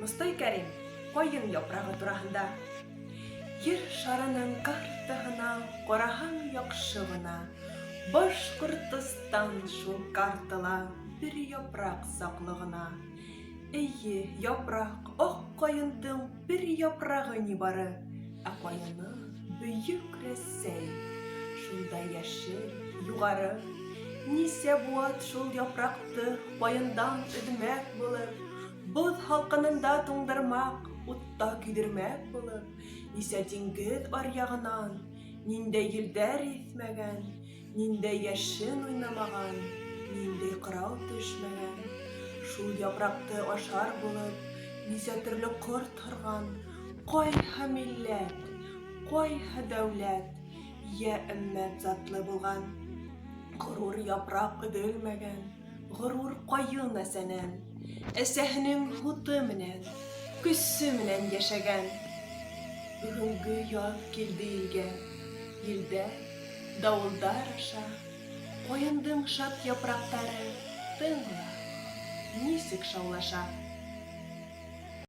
Мостай Кәрим, кайын япрағы турahында. Ер шарының картығына, қораһаң яҡшы ғына. Башҡортостан шул картала, бер япраҡ саҡлығына. Эйе, япраҡ, аҡ ҡайындың бер япрағы ни бары. Ә ҡайыны бөйөк Рәсәй, шунда йәшел, юғары. Нисә буат шул япраҡты ҡайындан өҙмәк булып, боҙ һалҡынында туңдырмаҡ, утта көйҙөрмәк булып. Нисә диңгеҙ аръяғынан, ниндәй елдәр иҫмәгән, ниндәй йәшен уйнамаған, ниндәй ҡырау төшмәгән. Шул япраҡты ашар булып, нисә төрлө ҡорт һырған. Ҡайһы милләт, ҡайһы дәүләт, йә өммәт затлы булған. Ғорур япраҡ өҙөлмәгән, ғорур ҡайын әсәнән. Әсәһенең һуты менән, көсө менән йәшәгән. Бөгөнгө яҙ килде илгә, елдә, дауылдар аша. Ҡайындың шат япраҡтары тыңла, нисек шаулаша.